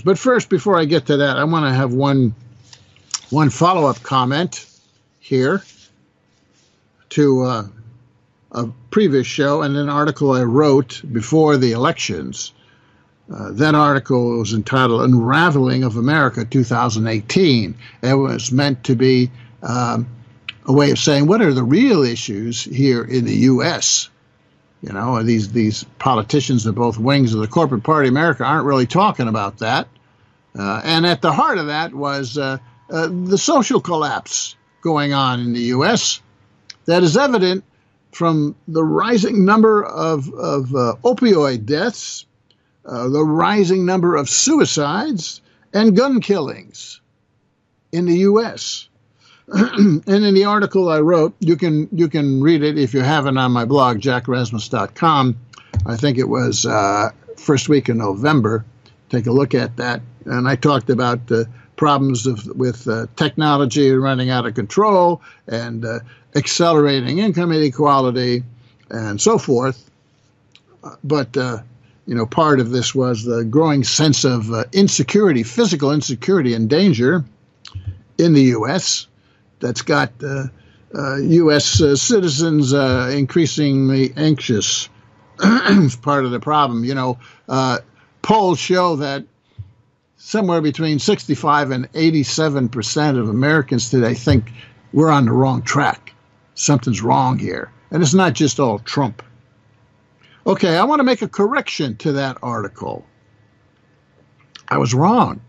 But first, before I get to that, I want to have one follow-up comment here to a previous show and an article I wrote before the elections. That article was entitled Unraveling of America 2018. It was meant to be a way of saying, what are the real issues here in the U.S.? You know, these politicians of both wings of the corporate party of America aren't really talking about that. And at the heart of that was the social collapse going on in the U.S. that is evident from the rising number of opioid deaths, the rising number of suicides, and gun killings in the U.S. And in the article I wrote, you can read it if you haven't on my blog, jackrasmus.com. I think it was first week in November. Take a look at that. And I talked about the problems with technology running out of control and accelerating income inequality and so forth. But, part of this was the growing sense of insecurity, physical insecurity and danger in the U.S. that's got U.S. Citizens increasingly anxious. It's part of the problem. Polls show that somewhere between 65 and 87% of Americans today think we're on the wrong track. Something's wrong here. And it's not just all Trump. Okay, I want to make a correction to that article. I was wrong.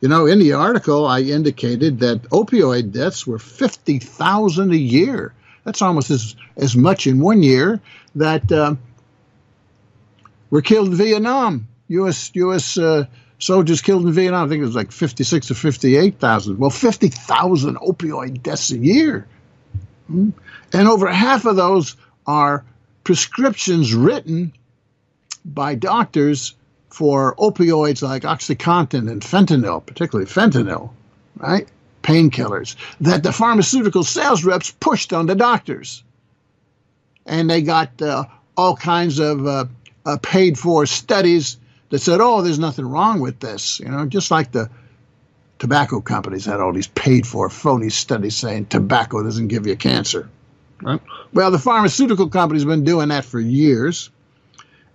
In the article, I indicated that opioid deaths were 50,000 a year. That's almost as much in 1 year that were killed in Vietnam. U.S. soldiers killed in Vietnam. I think it was like 56 or 58,000. Well, 50,000 opioid deaths a year. And over half of those are prescriptions written by doctors for opioids like OxyContin and fentanyl, particularly fentanyl, right? Painkillers that the pharmaceutical sales reps pushed on the doctors. And they got all kinds of paid-for studies that said, oh, there's nothing wrong with this. Just like the tobacco companies had all these paid-for phony studies saying tobacco doesn't give you cancer. Right? Well, the pharmaceutical companies have been doing that for years.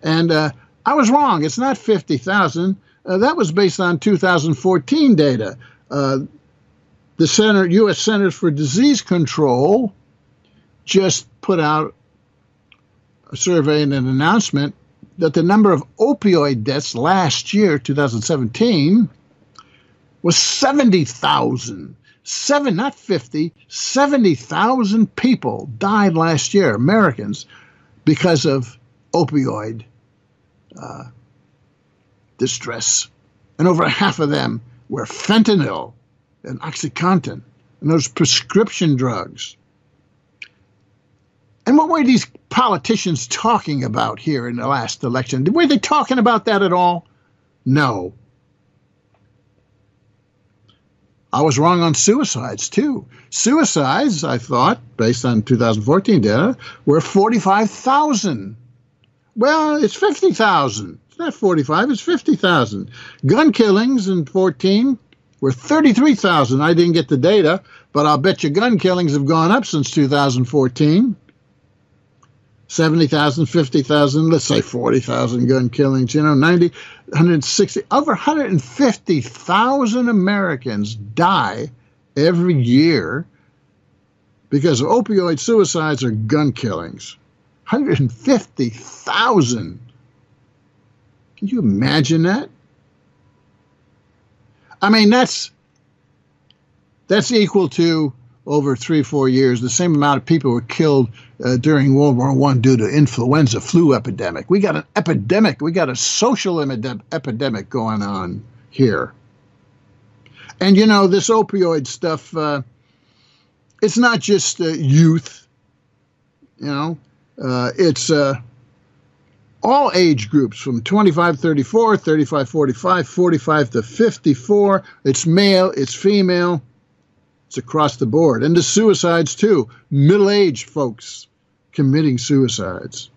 And I was wrong. It's not 50,000. That was based on 2014 data. The U.S. Centers for Disease Control just put out a survey and an announcement that the number of opioid deaths last year, 2017, was 70,000. Not 50, 70,000 people died last year, Americans, because of opioid distress. And over half of them were fentanyl and OxyContin and those prescription drugs. And what were these politicians talking about here in the last election? Were they talking about that at all? No. I was wrong on suicides, too. Suicides, I thought, based on 2014 data, were 45,000. Well, it's 50,000. It's not 45, it's 50,000. Gun killings in 14 were 33,000. I didn't get the data, but I'll bet you gun killings have gone up since 2014. 70,000, 50,000, let's say 40,000 gun killings, 90, 160, over 150,000 Americans die every year because of opioid suicides or gun killings. 150,000. Can you imagine that? I mean, that's equal to, over 3-4 years, the same amount of people were killed during World War I due to influenza flu epidemic. We got an epidemic. We got a social epidemic going on here. And, this opioid stuff, it's not just youth, it's all age groups from 25-34, 35-45, 45 to 54. It's male, it's female. It's across the board. And the suicides, too. Middle-aged folks committing suicides.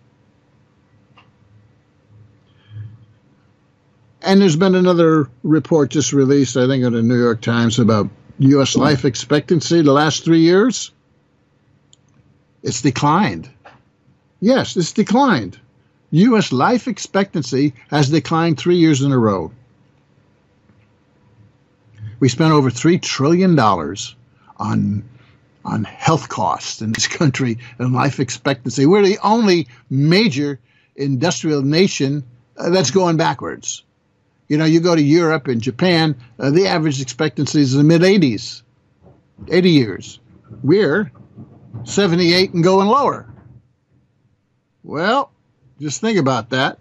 And there's been another report just released, I think, in the New York Times about U.S. life expectancy the last 3 years. It's declined. Yes, it's declined. U.S. life expectancy has declined 3 years in a row. We spent over $3 trillion on health costs in this country and life expectancy. We're the only major industrial nation that's going backwards. You know, you go to Europe and Japan, the average expectancy is in the mid-80s, 80 years. We're 78 and going lower. Well, just think about that.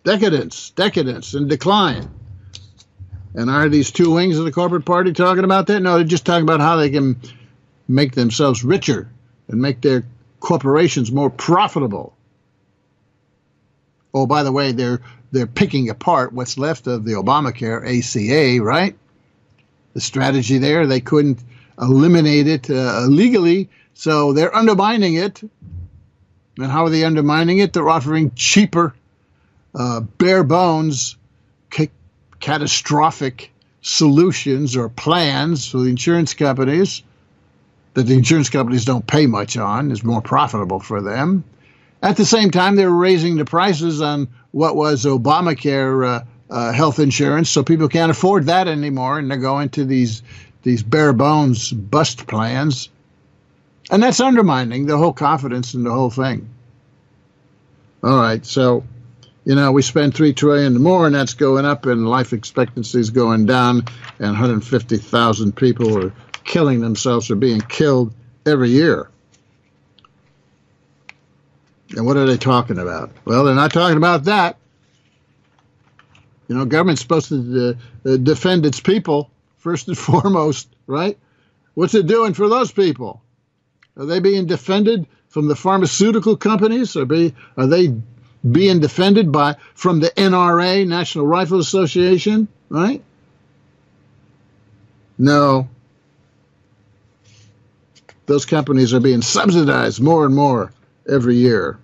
Decadence and decline. And are these two wings of the corporate party talking about that? No, they're just talking about how they can make themselves richer and make their corporations more profitable. Oh, by the way, they're picking apart what's left of the Obamacare ACA, right? The strategy there, they couldn't eliminate it legally, so they're undermining it. And how are they undermining it? They're offering cheaper, bare bones, catastrophic solutions or plans for the insurance companies that the insurance companies don't pay much on. Is more profitable for them. At the same time, they're raising the prices on what was Obamacare health insurance, so people can't afford that anymore, and they're going to these bare bones bust plans. And that's undermining the whole confidence in the whole thing. All right, so, you know, we spend $3 trillion more, and that's going up, and life expectancy is going down, and 150,000 people are killing themselves or being killed every year. And what are they talking about? Well, they're not talking about that. You know, government's supposed to defend its people first and foremost, right? What's it doing for those people? Are they being defended from the pharmaceutical companies? Are they being defended from the NRA, National Rifle Association, right? No. Those companies are being subsidized more and more every year.